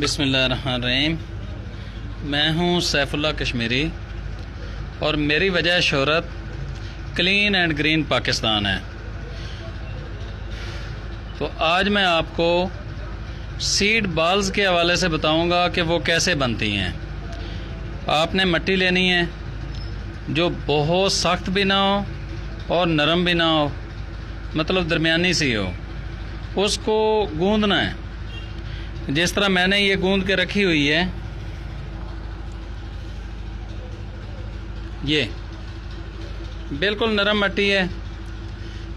बिस्मिल्लाहिर्रहमानिर्रहीम। मैं हूँ सैफुल्लाह कश्मीरी और मेरी वजह शोहरत क्लीन एंड ग्रीन पाकिस्तान है। तो आज मैं आपको सीड बॉल्स के हवाले से बताऊंगा कि वो कैसे बनती हैं। आपने मिट्टी लेनी है जो बहुत सख्त भी ना हो और नरम भी ना हो, मतलब दरमियानी सी हो। उसको गूंदना है जिस तरह मैंने ये गूंद के रखी हुई है। ये बिल्कुल नरम मिट्टी है।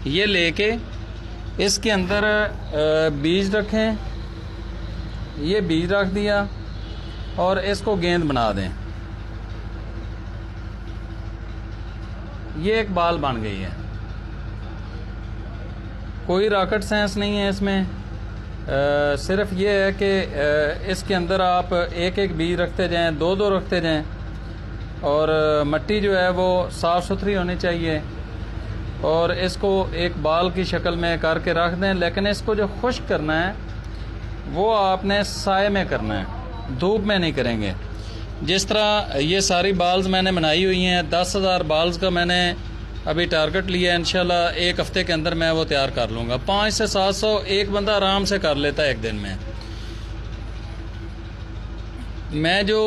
ये लेके इसके अंदर बीज रखें। ये बीज रख दिया और इसको गेंद बना दें। ये एक बाल बन गई है। कोई रॉकेट साइंस नहीं है इसमें। सिर्फ ये है कि इसके अंदर आप एक एक बीज रखते जाएं, दो दो रखते जाएं, और मिट्टी जो है वो साफ़ सुथरी होनी चाहिए। और इसको एक बाल की शक्ल में करके रख दें। लेकिन इसको जो खुश्क करना है वो आपने साए में करना है, धूप में नहीं करेंगे। जिस तरह ये सारी बाल्स मैंने बनाई हुई हैं, 10,000 बाल्स का मैंने अभी टारगेट लिया है। इंशाल्लाह एक हफ्ते के अंदर मैं वो तैयार कर लूँगा। 500 से 700 एक बंदा आराम से कर लेता है एक दिन में। मैं जो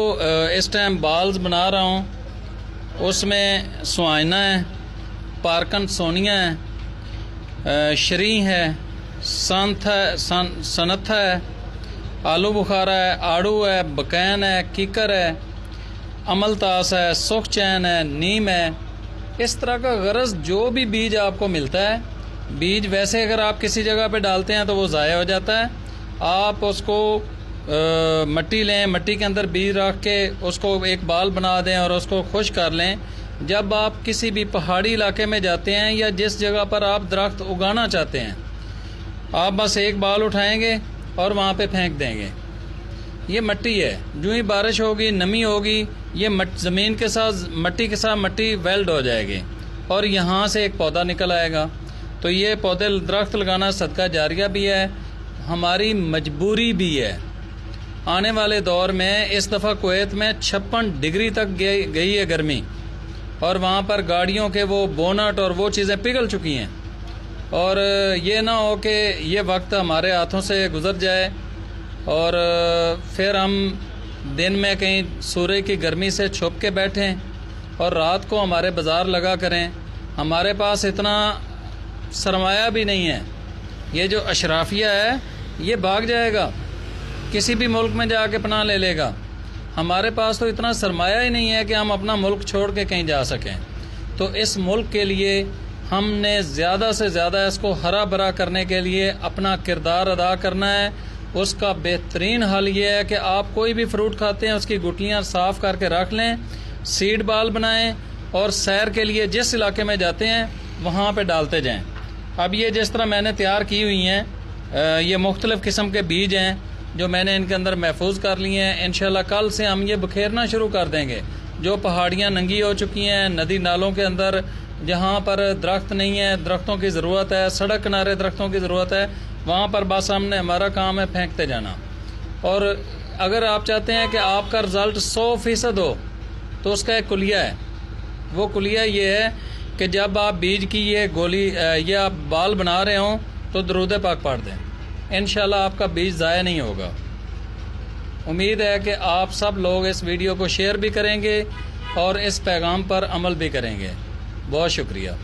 इस टाइम बाल्स बना रहा हूँ उसमें सुहाना है, पारकन सोनिया है, शरी है, सनत है, आलू बुखारा है, आड़ू है, बकैन है, कीकर है, अमलतास है, सुख चैन है, नीम है। इस तरह का गरज जो भी बीज आपको मिलता है, बीज वैसे अगर आप किसी जगह पे डालते हैं तो वो ज़ाया हो जाता है। आप उसको मिट्टी लें, मिट्टी के अंदर बीज रख के उसको एक बाल बना दें और उसको खुश कर लें। जब आप किसी भी पहाड़ी इलाके में जाते हैं या जिस जगह पर आप दरख्त उगाना चाहते हैं, आप बस एक बाल उठाएंगे और वहाँ पे फेंक देंगे। ये मिट्टी है। जो ही बारिश होगी, नमी होगी, ये ज़मीन के साथ, मिट्टी के साथ मिट्टी वेल्ड हो जाएगी और यहाँ से एक पौधा निकल आएगा। तो ये पौधे दरख्त लगाना सदका जारिया भी है, हमारी मजबूरी भी है। आने वाले दौर में इस दफ़ा कुवैत में 56 डिग्री तक गई है गर्मी, और वहाँ पर गाड़ियों के वो बोनट और वो चीज़ें पिघल चुकी हैं। और ये ना हो कि ये वक्त हमारे हाथों से गुज़र जाए और फिर हम दिन में कहीं सूर्य की गर्मी से छुप के बैठें और रात को हमारे बाज़ार लगा करें। हमारे पास इतना सरमाया भी नहीं है। ये जो अशराफिया है ये भाग जाएगा, किसी भी मुल्क में जाके पनाह ले लेगा। हमारे पास तो इतना सरमाया ही नहीं है कि हम अपना मुल्क छोड़ के कहीं जा सकें। तो इस मुल्क के लिए हमने ज़्यादा से ज़्यादा इसको हरा भरा करने के लिए अपना किरदार अदा करना है। उसका बेहतरीन हल ये है कि आप कोई भी फ्रूट खाते हैं उसकी गुठलियाँ साफ़ करके रख लें, सीड बाल बनाएं और सैर के लिए जिस इलाके में जाते हैं वहाँ पे डालते जाएं। अब ये जिस तरह मैंने तैयार की हुई हैं, ये मुख्तलिफ़ किस्म के बीज हैं जो मैंने इनके अंदर महफूज कर लिए हैं। इंशाल्लाह कल से हम ये बखेरना शुरू कर देंगे। जो पहाड़ियाँ नंगी हो चुकी हैं, नदी नालों के अंदर जहाँ पर दरख्त नहीं है, दरख्तों की ज़रूरत है, सड़क किनारे दरख्तों की ज़रूरत है, वहाँ पर बस हमने, हमारा काम है फेंकते जाना। और अगर आप चाहते हैं कि आपका रिज़ल्ट 100% हो तो उसका एक कुलिया है। वो कुलिया ये है कि जब आप बीज की ये गोली या आप बाल बना रहे हों तो दरूद पाक पढ़ दें। इंशाल्लाह आपका बीज ज़ाया नहीं होगा। उम्मीद है कि आप सब लोग इस वीडियो को शेयर भी करेंगे और इस पैगाम पर अमल भी करेंगे। बहुत शुक्रिया।